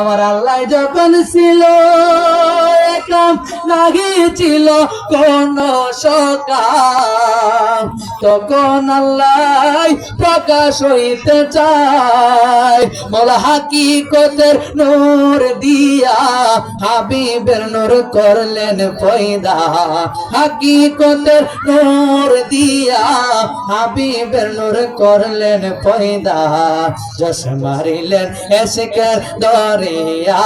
আমার আল্লাহ যখন ছিল একাম লাগিয়েছিল কোন সকাম, তখন আল্লাহ প্রকাশ হইতে চায়। মোলা হাকিকতের নূর দিয়া হাবিবের নূর করলেন পয়দা, হাকিকতের নূর দিয়া হাবিবের নূর করলেন পয়দা। যশ মারিলেন এশকের দরিয়া,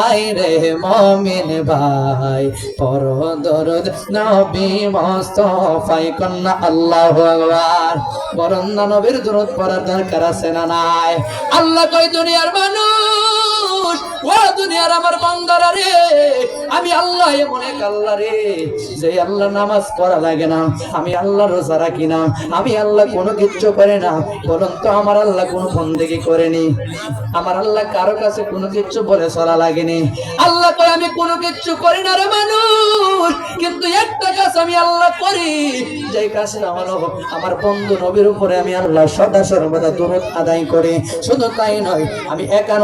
আইরে মুমিন ভাই পর দরুদ নবী মুস্তাফায় কন্যা আল্লাহু আকবার। বরণ নবীর দরুদ পড়ার দরকার আছে না নাই? আল্লাহ কই দুনিয়ার মানুষ, ও দুনিয়ার আমার বান্দারা রে, আমি আল্লাহ এমন এক আল্লাহ রে, যে আল্লাহ নামাজ পড়া লাগে না, আমি আল্লাহ রোজা রাখি না, আমি আল্লাহ কোনো কিচ্ছু করে না। বলুন তো আমার আল্লাহ কোনো বন্দেগী করেনি? আমার আল্লাহ কারো কাছে কোনো কিচ্ছু বলে চলা লাগেনি। আল্লাহ কই আমি কোনো কিচ্ছু করি না রে মানুষ, কিন্তু একটা কাজ আমি আল্লাহ করি, যে কাজে আমার বন্ধু নবীর উপরে আমি আল্লাহ সদা সর্বদা দরুদ আদায় করি। শুধু তাই নয়, আমি একা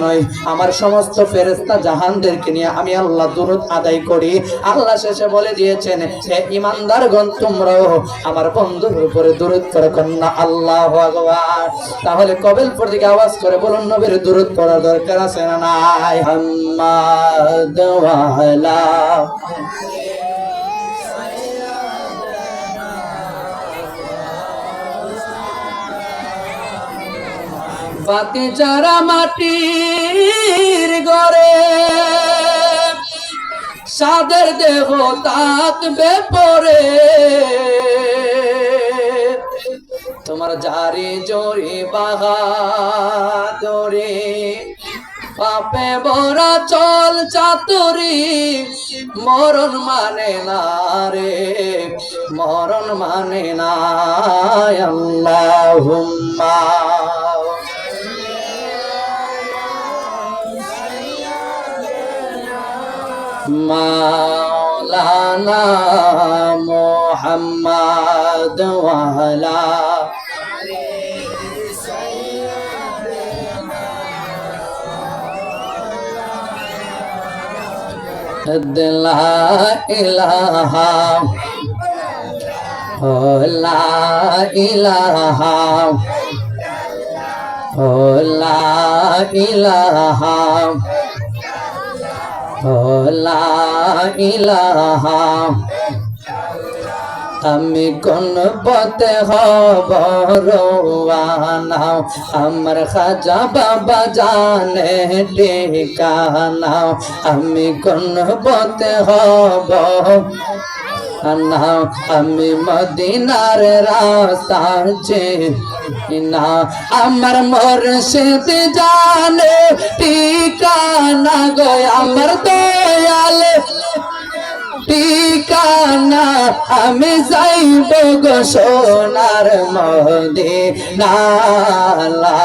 নয়, আমার সমস্ত ফেরেশতা জাহানদেরকে নিয়ে আমি আল্লাহ দরুদ আদায় করি। আল্লাহ শেষে বলে দিয়েছেন, হে ঈমানদারগণ তোমরাও আমার বন্ধুর উপরে দরুদ করো কন্যা আল্লাহু আকবার। তাহলে কবিলপুর দিকে আওয়াজ করে বলুন, নবীর দরুদ পড়ার দরকার আছে না নাই? মুহাম্মাদ ওয়া আলা বাতি যারা মাটির ঘরে, সাদের দেহ তাকবে পরে, তোমার জারি জরি বাহাদুরি, পাপে বড়া চল চাতুরি, মরণ মানে না রে, মরণ মানে না। আল্লাহুম্মা মাওলানা মুহাম্মদ ওয়া আলা লা ইলাহা লা ইলাহা লা ইলাহা লা ইলাহা। আমি কোন পথে হব রওয়ানা, আমার খাজা বাবা জানে ঠিকানা। আমি কোন পথে হব না, আমি মদিনার রাস্তা চিনি, আমার মুর্শিদ জানে ঠিকানা গো, আমার দয়াল ঠিকানা। আমি যাইব গো সোনার মদিনা, লা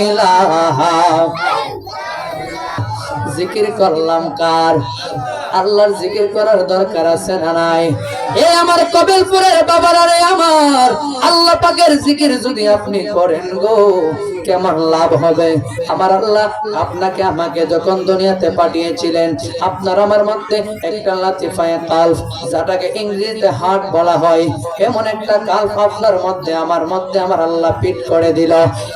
ইলাহা। জিকির করলাম কার? আল্লাহর জিকির করার দরকার আছে না নাই? এ আমার কবিলপুরের বাবারা রে, আমার আল্লাহ পাকের জিকির যদি আপনি করেন গো, কেমন লাভ হবে। আমার আল্লাহ আপনাকে আমাকে যখন দুনিয়াতে পাঠিয়েছিলেন, আপনার আমার মধ্যে একটা লাতিফায়ে কালব, যেটাকে ইংরেজিতে হার্ট বলা হয়, এমন একটা কালব আপনার মধ্যে আমার মধ্যে আমার আল্লাহ ফিট করে দিল।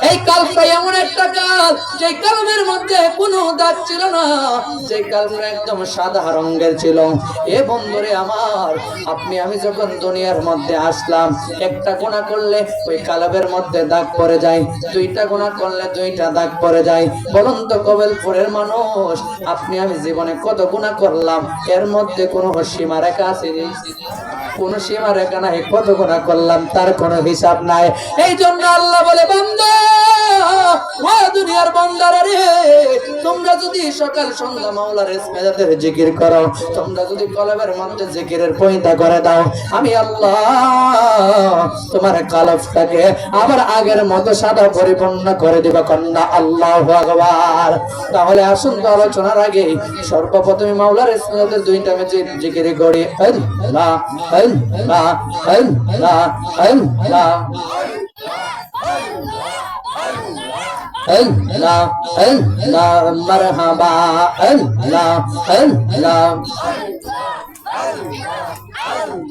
এই কালবটা এমন একটা কালব, যে কালবের মধ্যে কোনো দাগ ছিল না, যে কালবটা একদম সাদা রঙের ছিল। এ বন্ধুরে আমার, আপনি আমি যখন দুনিয়ার মধ্যে আসলাম, একটা গুনাহ করলে ওই কালবের মধ্যে দাগ পড়ে যায়, দুইটা গুনাহ করলে দুইটা দাগ পড়ে যায়। বলুন তো কবিলপুরের মানুষ, আপনি আমি জীবনে কত গুনাহ করলাম, এর মধ্যে কোনো সীমা রেখা আছে? কোন সীমা রেখা নাই। কত গুনাহ করলাম তার কোনো হিসাব নাই। এই জন্য আল্লাহ বলে, বান্দা ও দুনিয়ার বান্দারা রে, তোমরা যদি সকাল সন্ধ্যা মাওলার ইসমেজাতের জিকির করো, তোমরা যদি কলবের মধ্যে জিকিরের পয়দা করে দাও, আমি আল্লাহ তোমার কলবটাকে আবার আগের মতো সাদা পরিপূর্ণ করে দিব কন্যা আল্লাহু আকবার। তাহলে আসুন তো আলোচনার আগে সর্বপ্রথমে মাওলার ইসমেজাতের দুইটা জিকির করি। আল্লাহ আল্লাহ আল্লাহ আল্লাহ আল্লাহ আল্লাহ মারহাবা আল্লাহ আল্লাহ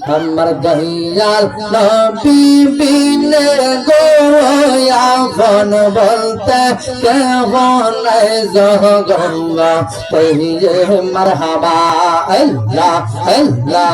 আমার দয়াল নবী বিনে গো আপন বলতে কেহ নাই জগঙ্গা তৈয়ে মারহাবা আল্লাহ আল্লাহ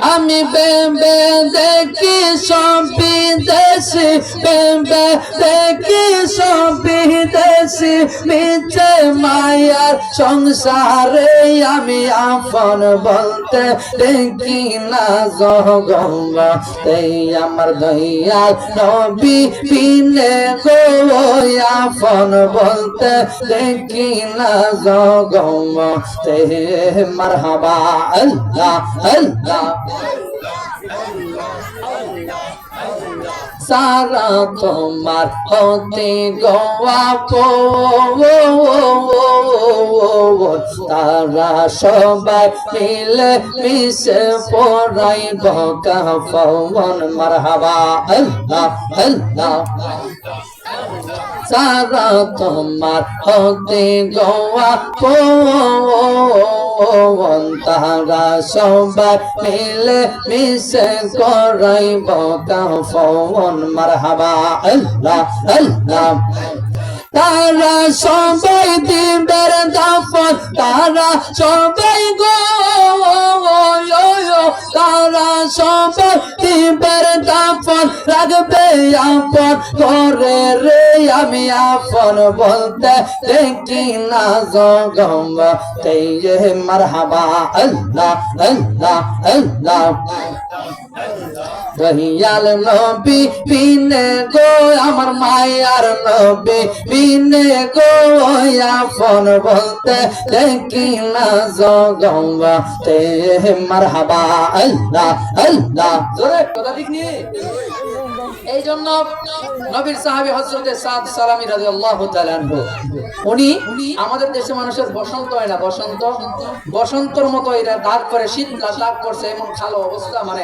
আমি বেবে দেখি সব বিদেশি বেবে দেখি সব বিদেশি মিছে মায়ার সংসারে আমি আপন বলতে দেখি না জগঙ্গা তাই আমার দয়াল নবী বিনে গো আপন বলতে দেখি না জগঙ্গা তাই মারহাবা আল্লাহ আল্লাহ সারা তোমার হতে গোয়া তারা সবাই মিলে মিশে পড়াইব কাফন মারহাবা আল্লাহ আল্লাহ সারা তোমার হতে গোয়া তারা সবাই মিলে মিশে করাইব কাফন মারহাবা আল্লাহ আল্লাহ তারা সবাই দিবের দাফন তারা সবাই গো তারা সবাই দিবের দাফন রাখবে আপন করে রে আমি আপন বলতে দেখি না জগম তেই মারহাবা আল্লাহ আল্লাহ আল্লাহ দয়াল নবী বিনে গো আমার মায়ার নবী বিনে গো আপন বলতে দেখি না জগঙ্গা তে মারহাবা আল্লাহ আল্লাহ জোরে কথা ঠিক নি এই জন্য নবীর সাহাবী হযরত সাদ সালামী রাদিয়াল্লাহু তাআলা আনহু উনি আমাদের দেশে মানুষের বসন্ত হয় না বসন্তর মতো এরা দাগ করে শীত দাগ করছে এমন কালো অবস্থা মানে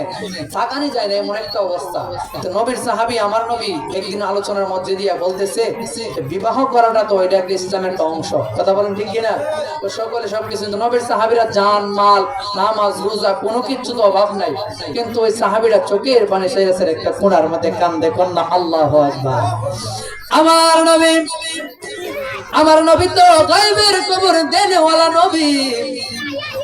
থাকানি যায় না এমন একটা অবস্থা তো নবীর সাহাবী আমার নবী একদিন আলোচনার মধ্যে দিয়ে বলতেছে বিবাহ করাটা তো এটা একটা ইসলামের একটা অংশ কথা বলেন ঠিক কি না তো সকলে সবকিছু নবীর সাহাবীরা জান মাল নামাজ রোজা কোনো কিছু তো অভাব নাই কিন্তু ওই সাহাবীরা চোখের পানি ছেড়ে একটা কোণার মধ্যে কান্দে কন্যা আল্লাহু আকবার আমার নবী তো গায়বের খবর দেনেওয়ালা নবী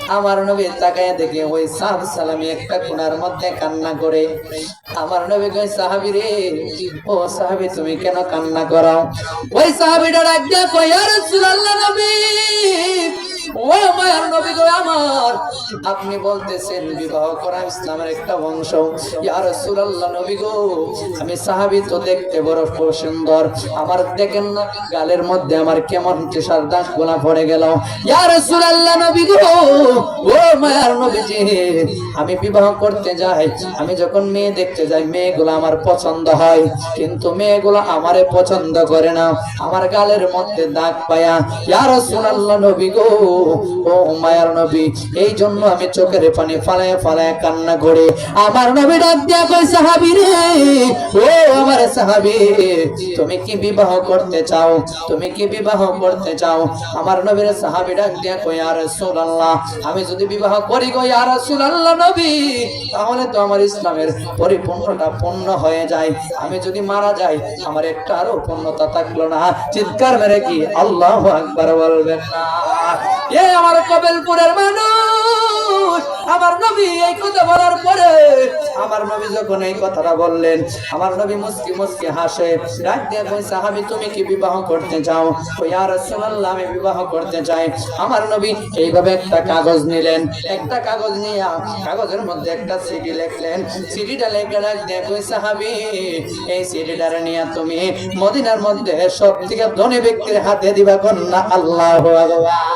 আমার নবী তাকায় দেখে ওই সাদ সালামী একটা কোণার মধ্যে কান্না করে আমার নবী কয় সাহাবী রে ও সাহাবী তুমি কেন কান্না করো ওই সাহাবীটা ডাক দিয়ে কয় ইয়া রাসূলুল্লাহ নবী ও মায়ার নবী গো আমার আপনি বলতেছেন বিবাহ করা ইসলামের একটা অংশ ইয়া রাসূলুল্লাহ নবী গো আমি সাহাবী তো দেখতে বড় সুন্দর আমার দেখেন না গালের মধ্যে আমার কেমন তুষার দাগগুলো পড়ে গেল ইয়া রাসূলুল্লাহ নবী গো ও মায়ার নবীজি আমি বিবাহ করতে যাই আমি যখন মেয়ে দেখতে যাই মেয়েগুলো আমার পছন্দ হয় কিন্তু মেয়েগুলো আমারে পছন্দ করে না আমার গালের মধ্যে দাগ পায়া ইয়া রাসূলুল্লাহ নবী গো ও মায়ার নবী এই জন্য আমি চোখের পানি ফালায় ফালায় কান্না করে আমার নবী ডাক দিয়া কই সাহাবী রে ও আমার সাহাবী তুমি কি বিবাহ করতে চাও আমার নবীর সাহাবী ডাক দিয়া কই ইয়া রাসূলুল্লাহ আমি যদি বিবাহ করি গো ইয়া রাসূলুল্লাহ নবী তাহলে তো আমার ইসলামের পরিপূর্ণতা পূর্ণ হয়ে যায় আমি যদি মারা যাই আমার একটা আরো পূর্ণতা থাকলো না চিৎকার মেরে কি আল্লাহু আকবার বলবেন না এ আমার কবেলপুরের মানুষ আমার নবী এই কথা বলার পরে আমার নবী যখন এই কথাটা বললেন আমার নবী মুস্কি মুস্কি হাসে ডাক দিয়ে কই সাহাবী তুমি কি বিবাহ করতে চাও ও ইয়া রাসূলুল্লাহ আমি বিবাহ করতে চাই আমার নবী এইভাবে একটা কাগজ নিলেন একটা কাগজ নিয়ে কাগজের মধ্যে একটা সিডি লিখলেন সিডিটা লিখে ডাক দিয়ে কই সাহাবী এই সিডিটা নিয়ে তুমি মদিনার মধ্যে সবথেকে ধনী ব্যক্তির হাতে দিবা কন্যা আল্লাহু আকবার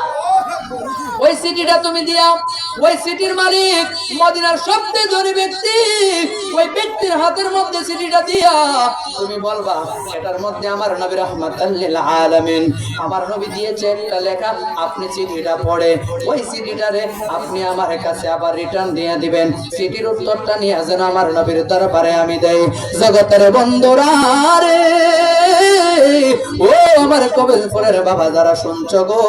ওই সিটিটা তুমি দিও ওই সিটির মালিক মদিনার সবচেয়ে ধনী ব্যক্তি ওই ব্যক্তির হাতের মধ্যে সিটিটা দিয়া তুমি বলবা এটার মধ্যে আমার নবী রাহমাতাল লিল আলামিন আমার নবী দিয়েছে একটা লেখা আপনি সিটিটা পড়ে ওই সিটিটারে আপনি আমার কাছে আবার রিটার্ন দিয়ে দিবেন সিটির উত্তরটা নিয়ে যেন আমার নবীর দরবারে আমি দেই জগতের বন্ধুরা রে ও আমার কবিরপুরের বাবা যারা শুনছো গো,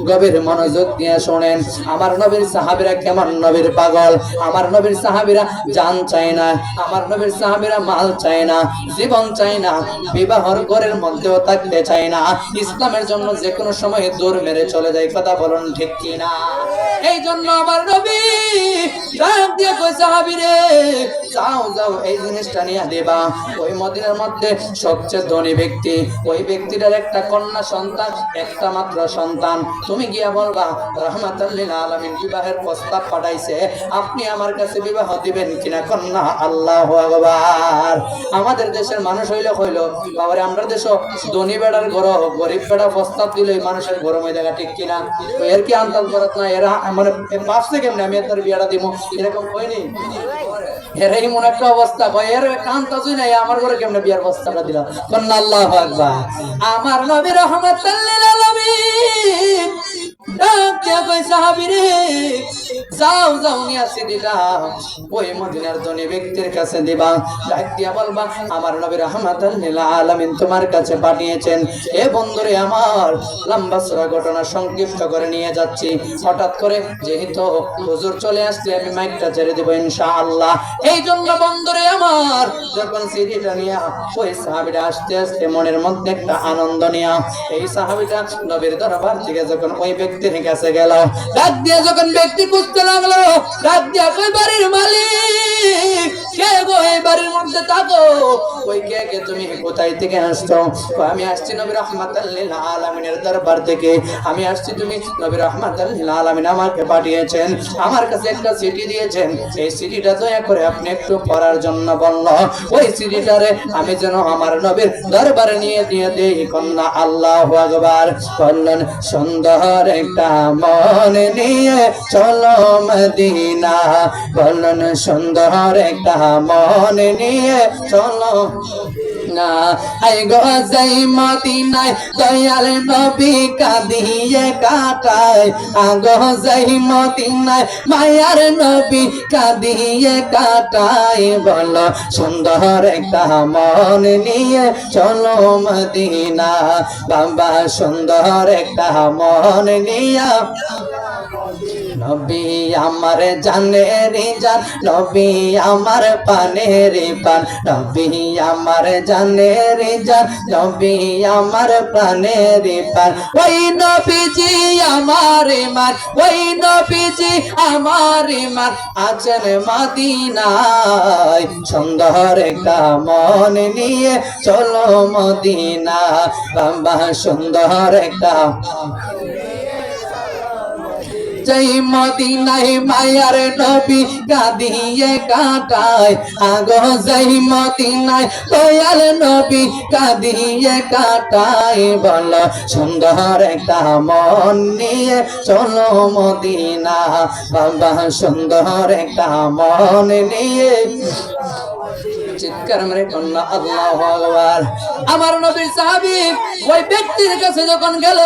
গভীর মনোযোগ দিয়ে শোনেন। আমার নবীর সাহাবীরা কেমন নবীর পাগল। আমার নবীর সাহাবীরা জান চায় না, আমার নবীর সাহাবীরা মাল চায় না, জীবন চায় না, বিবাহর ঘরের মধ্যেও থাকতে চায় না, ইসলামের জন্য যে কোনো সময় দৌড় মেরে চলে যায়। কথা বলুন ঠিক কিনা? এই জন্য আমার নবী ডাক দিয়ে কই সাহাবীরে, যাও যাও এই জিনিসটা নিয়ে দেবা। ওই মদিনার মধ্যে সবচেয়ে ধনী ব্যক্তি, ওই ব্যক্তিটার একটা কন্যা সন্তান, একটা মাত্র সন্তান। তুমি গিয়া বলবা রাহমাতাল লিল আলামিন বিবাহের প্রস্তাব পাঠাইছে, আপনি আমার কাছে বিবাহ দিবেন কিনা? কন্যা আল্লাহু আকবার। আমাদের দেশের মানুষ হইলো বাবারে, আমরা দেশ ধনী বেড়ার ঘর, গরিব বেড়া প্রস্তাব দিলে মানুষের গরম হয়ে দেখা, ঠিক কিনা? এর কি আন্দাজ করাত না, এরা মানে ভাবছে কেমনে আমি এর বিয়াটা দিব, এরকম হয়নি? এরাই মনে একটা অবস্থা কয়, এর কান তাজুই নাই, আমার ঘরে কেমনে বিয়ার প্রস্তাবটা দিলাম। কন্যা আল্লাহু আকবার। আমার নবী রাহমাতাল লিল আলামিন ডাক দিয়া কই সাহাবীরে, যাও যাও নিয়া সিদিটা ওই মদিনার ধনী ব্যক্তির কাছে দিবা। ডাক দিয়া বলবা আমার নবী রাহমাতাল লিল আলামিন তোমার কাছে পাঠিয়েছেন। এ বন্ধুরে আমার, লম্বা চড়া ঘটনা সংক্ষিপ্ত করে নিয়ে যাচ্ছি। হঠাৎ করে যেহেতু হুজুর চলে আসছে, আমি মাইকটা ছেড়ে দেব ইনশাআল্লাহ। এই জন্য বন্ধুরে আমার, যখন সিডিটা নিয়া ওই সাহাবীটা আস্তে আস্তে মনের মধ্যে একটা আনন্দ নিয়া এই সাহাবীটা নবীর দরবার থেকে যখন ওই ব্যক্তির কাছে গেল, ডাক দিয়া যখন ব্যক্তি বুঝতে লাগলো, ডাক দিয়া কই বাড়ির মালিক কে গো, এই বাড়ির মধ্যে থাকো। ওই কে কে তুমি কোথায় থেকে আসছো? আমি আসছি নবী রাহমাতাল লিল আলামিনের দরবার থেকে, আমি আসছি, তুমি নবী রাহমাতাল লিল আলামিন আমাকে পাঠিয়েছেন, আমার কাছে একটা চিঠি দিয়েছেন, এই চিঠিটা দয়া করে আপনি একটু পড়ার জন্য বলল। ওই চিঠিটারে আমি যেন আমার নবীর দরবারে নিয়ে দিয়ে দেই। কন্যা আল্লাহু আকবার। বললেন সুন্দর একটা মন নিয়ে চলো মদিনা, বললেন সুন্দর একটা মন নিয়ে চলো না। আই গো যাই মদিনায় দয়াল নবী কাঁদিয়ে কাটায়, আগো যাই মদিনায় মায়ার নবী কাঁদিয়ে কাটায়। বলো সুন্দর একটা মন নিয়ে চলো মদিনা, বাবা সুন্দর একটা মন নিয়ে। নবী আমার জানের জান, নবী আমার পানের পান, নবী আমার জানের জান, নবী আমার প্রাণের পান। ওই নবীজি আমার মান, ওই নবীজি আমার মান আছেন মদিনায়। সুন্দর একটা মন নিয়ে চলো মদিনা, বাবা সুন্দর একটা। জয় মদিনায় মায়ার নবী কাঁদিয়ে কাটায়, আগো জয় মদিনায় দয়াল নবী কাঁদিয়ে কাটায়। বলো সুন্দর একটা মন নিয়ে চলো মদিনা, বাবা সুন্দর একটা মন নিয়ে। চিৎকার মেরে কন্যা আল্লাহু আকবার। আমার নবীর সাহাবী ওই ব্যক্তির কাছে যখন গেল,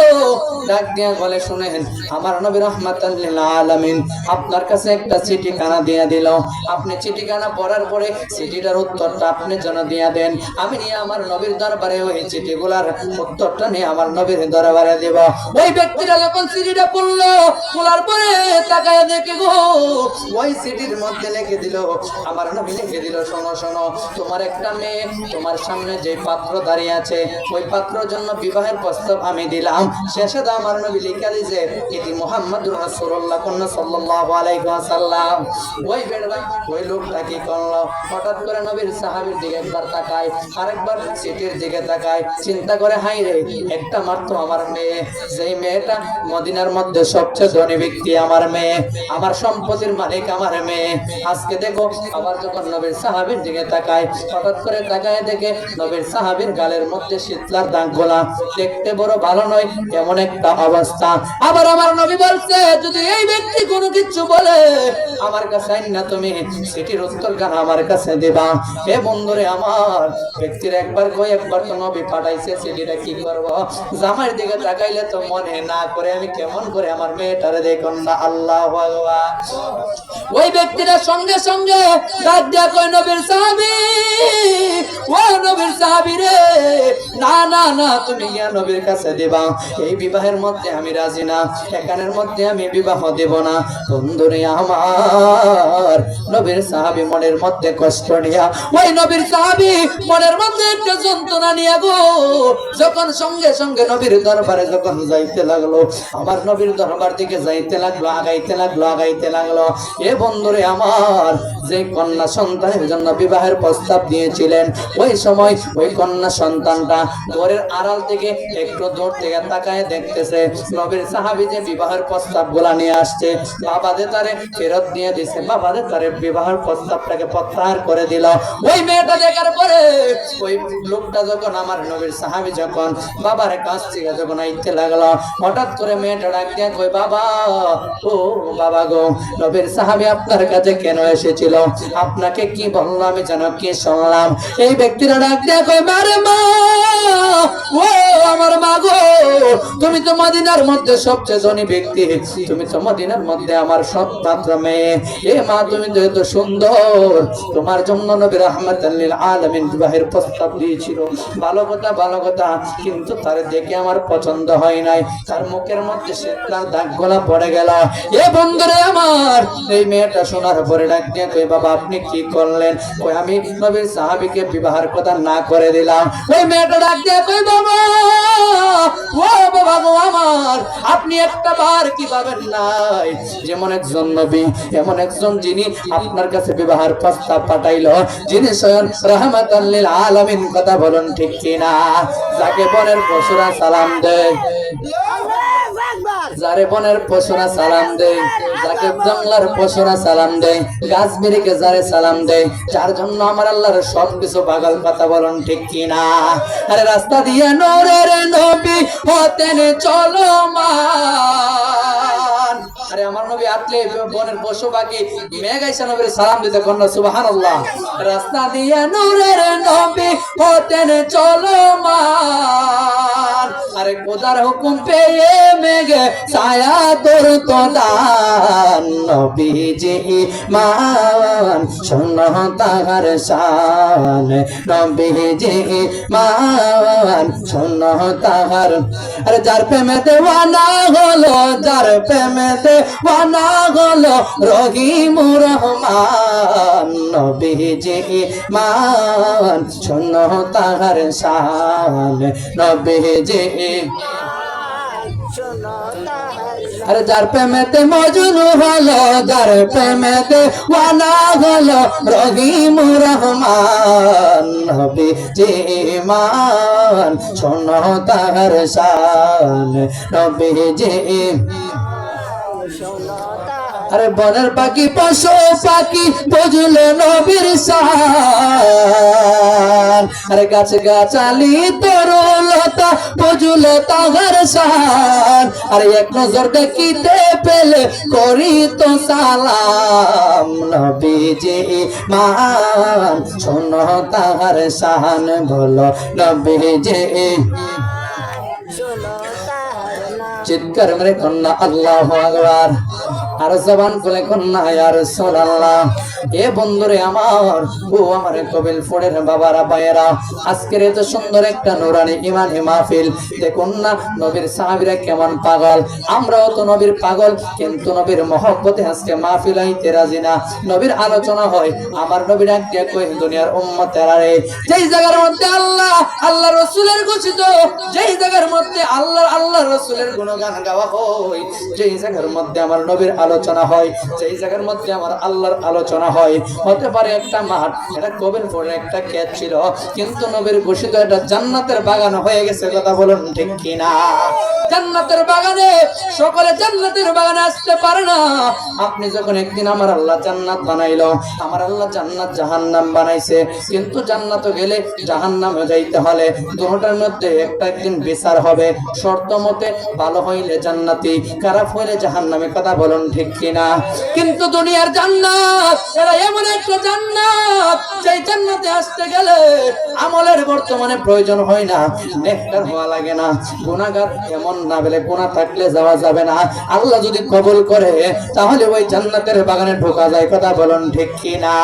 ডাক দিয়া বলে শুনেন, আমার নবী রাহমাতাল লিল আলামিন আপনার কাছে একটা চিঠিখানা দিয়ে দিল, আপনি চিঠিখানা পড়ার পরে চিঠিটার উত্তরটা আপনি যেন দিয়ে দেন। আমি নিয়ে আমার নবীর দরবারে ওই চিঠিগুলার উত্তরটা নিয়ে আমার নবীর দরবারে দেব। ওই ব্যক্তিটা যখন চিঠিটা পড়লো, পড়ার পরে তাকায় দেখে গো, ওই চিঠির মধ্যে লিখে দিল, আমার নবী লিখে দিল, শোনো শোনো, তোমার একটা মেয়ে তোমার সামনে যে পাত্র দাঁড়িয়ে আছে, ওই পাত্রের জন্য বিবাহের প্রস্তাব আমি দিলাম। শেষে তো আমার নবী লিখে দিয়েছে এটি মুহাম্মাদুর রাসূলুল্লাহ সাল্লাল্লাহু আলাইহি ওয়াসাল্লাম। ওই বেড়া ওই লোকটা কি করলো, হঠাৎ করে নবীর সাহাবীর দিকে একবার তাকায়, আরেকবার চিঠির দিকে তাকায়, চিন্তা করে হাই রে, একটা মাত্র আমার মেয়ে, যেই মেয়েটা মদিনার মধ্যে সবচেয়ে ধনী ব্যক্তি আমার মেয়ে, আমার সম্পত্তির মালিক আমার মেয়ে। আজকে দেখো আবার যখন নবীর সাহাবীর দিকে তাকায়, হঠাৎ করে তাকায় দেখে নবীর সাহাবীর গালের মধ্যে শীতলার দাগগুলা, দেখতে বড় ভালো নয় এমন একটা অবস্থা। আবার আমার নবী বলছে যদি এই ব্যক্তি কোনো কিছু বলে আমার কাছে না তুমি সিটির উত্তর গান আমার কাছে দিবা। হে বন্ধুরে আমার, ব্যক্তির একবার কই একবার তো নবী পাঠাইছে, সিটিটা কি করব? জামাইয়ের দিকে তাকাইলে তো মনে না করে আমি কেমন করে আমার মেয়েটারে দেখুন না। আল্লাহু আকবার। ওই ব্যক্তিরা সঙ্গে সঙ্গে ডাক দিয়া কই, নবীর সাহাবী, ও নবীর সাহাবী রে, না না না, তুমি গিয়া নবীর কাছে দিবা। এই বিবাহের মধ্যে আমি রাজি না, এখানের মধ্যে আমি বিবাহ দেব না। বন্ধুরে আমার, নবীর সাহাবী মনের মধ্যে কষ্ট নিয়া, ওই নবীর সাহাবী মনের মধ্যে একটা যন্ত্রণা নিয়া গো, যখন সঙ্গে সঙ্গে নবীর দরবারে যখন যাইতে লাগলো, আমার নবীর দরবার দিকে যাইতে লাগলো, আগাইতে লাগলো, আগাইতে লাগলো। এ বন্ধুরে আমার, যে কন্যা সন্তানের জন্য বিবাহের প্রস্তাব দিয়েছিলেন, ওই সময় ওই কন্যা সন্তানটা ঘরের আড়াল থেকে একটু দূর থেকে তাকায় দেখতেছে নবীর সাহাবী যে বিবাহের প্রস্তাব গুলা নিয়ে আসছে, বাবাদের তারে ফেরত দিয়ে দিছে, বাবাদের তারে বিবাহের প্রস্তাবটাকে প্রত্যাহার করে দিল। ওই মেয়েটা দেখার পরে ওই লোকটা যখন, আমার নবীর সাহাবী যখন বাবার কাছ থেকে যখন আইতে লাগলো, হঠাৎ করে মেয়েটা ডাক দিয়ে কই, বাবা, ও বাবা গো, নবীর সাহাবী আপনার কাছে কেন এসেছিল? আপনাকে কি বললো আমি যেন কি শুনলাম? এই ব্যক্তিরা ডাক দিয়ে কই, মারে মা, ও আমার মা গো, তুমি তো মদিনার মধ্যে সবচেয়ে ধনী ব্যক্তি, তুমি তো মদিনার মধ্যে আমার সৎমাত্র মেয়ে। এ মা, তুমি তো এত সুন্দর, তোমার জন্য নবী রাহমাতাল লিল আলামিন বিবাহের প্রস্তাব দিয়েছিল। ভালো কথা, ভালো কথা, কিন্তু তার দেখে আমার পছন্দ হয় নাই, তার মুখের মধ্যে তার দাগ গোলা পড়ে গেল। এ বন্ধুরে আমার, এই মেয়েটা শোনার পরে ডাক দিয়ে কই, বাবা আপনি কি করলেন? কই, আমি নবীর সাহাবীকে বিবাহের কথা না করে দিলাম। ওই মেয়েটা ডাক দিয়ে কই, বাবা, ও বাবা গো আমার, আপনি একটা বার কি পাবেন নাই? যেমন একজন নবী, এমন একজন যিনি আপনার কাছে বিবাহের প্রস্তাব পাঠাইলো, যিনি স্বয়ং রাহমাতাল লিল আলামিন, কথা বলুন ঠিক কিনা? যাকে বনের পশুরা সালাম দেয়, যারে বনের পশুরা সালাম দেয়, যাকে জঙ্গলার পশুরা সালাম দেয়, গাছ বিরিকে যারে সালাম দেয়, যার জন্য আমার আল্লাহর সবকিছু পাগল, কথা বলুন ঠিক কিনা? আরে রাস্তা দিয়ে নূরের নবী হতেন চলমান, আরে আমার নবী আতলে বনের পশু পাখি মেঘাইসা নবীর সালাম দিতে কন্যা সুবহানাল্লাহ। রাস্তা দিয়ে নূরের নবী হতেন চলমান, আরে খোদার হুকুম পেয়ে মেঘে ছায়া তোর তো দান, নবীজি মান শোনো তাহার শান, নবীজি মান শোনো তাহার। আরে যার প্রেমে দেওয়ানা হলো, যার প্রেমে দেওয়ানা হলো রহিম রহমান, নবীজি মান শোনো তাহার শান, নবীজি। আরে যার প্রেমেতে মজনু হলো, যার প্রেমেতে ওয়ানা হলো রহিম রহমান, নবীজি মান শোনো তাহার শান, নবীজি। আরে বনের পাখি পশু পাখি বুঝলো নবীর শান, আরে গাছ গাছালি তরুলতা বুঝলো তাহার শান, আরে এক নজর দেখিতে পেলে করি তো সালাম, নবীজি মান শোনো তাহার শান, বলো নবীজি। চিৎকার মেরে কন্যা আল্লাহু আকবার, আর জবান খুলে কন্যা ইয়া রাসূলুল্লাহ। এ বন্ধুরে আমার, ও আমার কবিল ফোড়ের বাবারা ভাইয়েরা, আজকের এত সুন্দর একটা নুরানি ইমানি মাহফিল দেখুন না, নবীর সাহাবীরা কেমন পাগল, আমরাও তো নবীর পাগল, কিন্তু নবীর মহব্বতে আজকে মাহফিল হইতে রাজি না। নবীর আলোচনা হয়, আমার নবীর একদিকে কই দুনিয়ার উম্মতেরা রে, যেই জায়গার মধ্যে আল্লাহ রাসূলের ঘোষিত, যেই জায়গার মধ্যে আল্লাহ রাসূলের গুণগান গাওয়া হয়, যেই জায়গার মধ্যে আমার নবীর আলোচনা হয়, যেই জায়গার মধ্যে আমার আল্লাহর আলোচনা হয়, হতে পারে একটা মাঠ, এটা কবিরপুরের একটা ক্ষেত ছিল, কিন্তু নবীর ঘোষিত এটা জান্নাতের বাগান হয়ে গেছে, কথা বলুন ঠিক কিনা? জান্নাতের বাগানে সকলে জান্নাতের বাগানে আসতে পারে না। আপনি যখন একদিন আমার আল্লাহ জান্নাত বানাইলো, আমার আল্লাহ জান্নাত জাহান্নাম বানাইছে, কিন্তু জান্নাতে গেলে জাহান্নামে যাইতে হলে দুটোটার মধ্যে একটা একদিন বিচার হবে, শর্ত মতে ভালো হইলে জান্নাতি, খারাপ হইলে জাহান্নামে, কথা বলুন ঠিক কিনা? কিন্তু দুনিয়ার জান্নাত এরা এমন একটা জান্নাত, সেই জান্নাতে আসতে গেলে আমলের বর্তমানে প্রয়োজন হয় না, নেককার হওয়া লাগে না, গুনাহগার এমন না বলে গুনাহ থাকলে যাওয়া যাবে না। আল্লাহ যদি কবুল করে তাহলে ওই জান্নাতের বাগানে ঢোকা যায়। কথা বলুন ঠিক কিনা?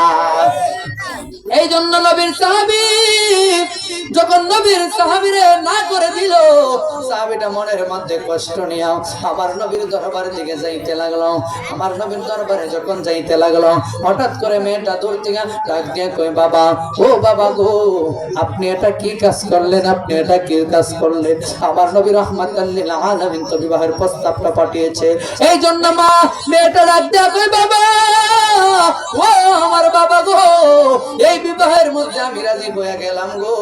এই জন্য নবীর সাহাবী যখন নবীর সাহাবীরে না করে দিল, সাহাবীটা মনের মধ্যে কষ্ট নিয়ে আমার নবীর দরবারের দিকে যাইতে লাগলো। আমার নবীর দরবারে যখন যাইতে লাগলো, হঠাৎ করে মেয়েটা দূর থেকে ডাক দিয়ে কই, বাবা, ও বাবা গো, আপনি এটা কি কাজ করলেন? আপনি এটা কি কাজ করলেন? আমার নবী রাহমাতাল লিল আলামিন তো বিবাহের প্রস্তাবটা পাঠিয়েছে। এই জন্য মা মেয়েটা ডাক দিয়ে কই, বাবা, ও আমার বাবা গো, এই বিবাহের মধ্যে আমি রাজি হয়ে গেলাম গো,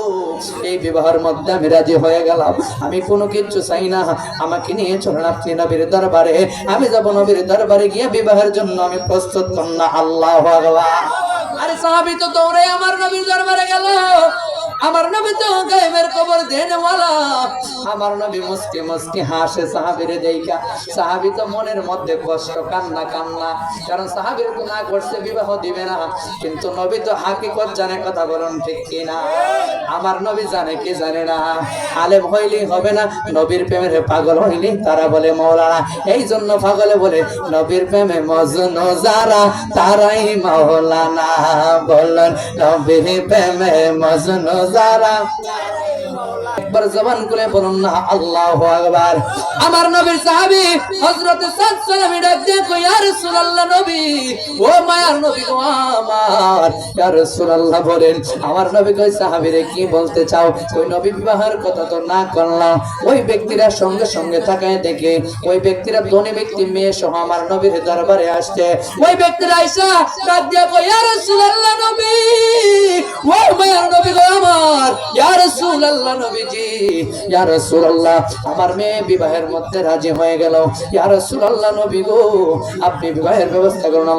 এই বিবাহের মধ্যে আমি রাজি হয়ে গেলাম। আমি কোনো কিছু চাই না, আমাকে নিয়ে চলেন আপনি নবীর দরবারে। আমি যাব নবীর দরবারে গিয়ে বিবাহের জন্য আমি প্রস্তুত। কন্যা আল্লাহু আকবার। আরে সাহাবী তো দৌড়ে আমার নবীর দরবারে গেল। আমার নবী তো গায়েবের খবর দেনওয়ালা। আমার নবী মুস্কি মুস্কি হাসে সাহাবীরে দেইখা। সাহাবী তো মনের মধ্যে কষ্ট, কান্না কান্না, কারণ সাহাবীর তো না করছে বিবাহ দিবে না, কিন্তু নবী তো হাকিকত জানে। কথা বলুন ঠিক কিনা? আমার নবী জানে কি জানে না? আলেম হইলেই হবে না, নবীর প্রেমের পাগল হইলেই তারা বলে মাওলানা। এই জন্য পাগলে বলে নবীর প্রেমে মজনু যারা তারাই মাওলানা। বলেন নবীর প্রেমে মজনু যারা। একবার জবান খুলে বলুন না আল্লাহু আকবার। আমার নবীর সাহাবী হযরত সাদ সালামী ডাক দিয়ে কই, ইয়া রাসূলুল্লাহ, নবী, ও মায়ার নবী গো আমার, ইয়া রাসূলুল্লাহ বলেন। আমার নবী কই, সাহাবীরে কি বলতে চাও? ওই নবী বিবাহের কথা তো না করলাম। ওই ব্যক্তিরা সঙ্গে সঙ্গে তাকায় দেখে ওই ব্যক্তিরা ধনী ব্যক্তি মেয়ে সহ আমার নবীর দরবারে আসছে। ওই ব্যক্তিরা আয়েশা ডাক দিয়ে কই, ইয়া রাসূলুল্লাহ, নবী, ও মায়ার নবী গো আমার, ইয়া রাসূলুল্লাহ, নবীজি, ইয়া রাসূলুল্লাহ, আমার মেয়ে বিবাহের মধ্যে রাজি হয়ে গেল। ইয়া রাসূলুল্লাহ, নবী গো, আপনি বিবাহের ব্যবস্থা করুন।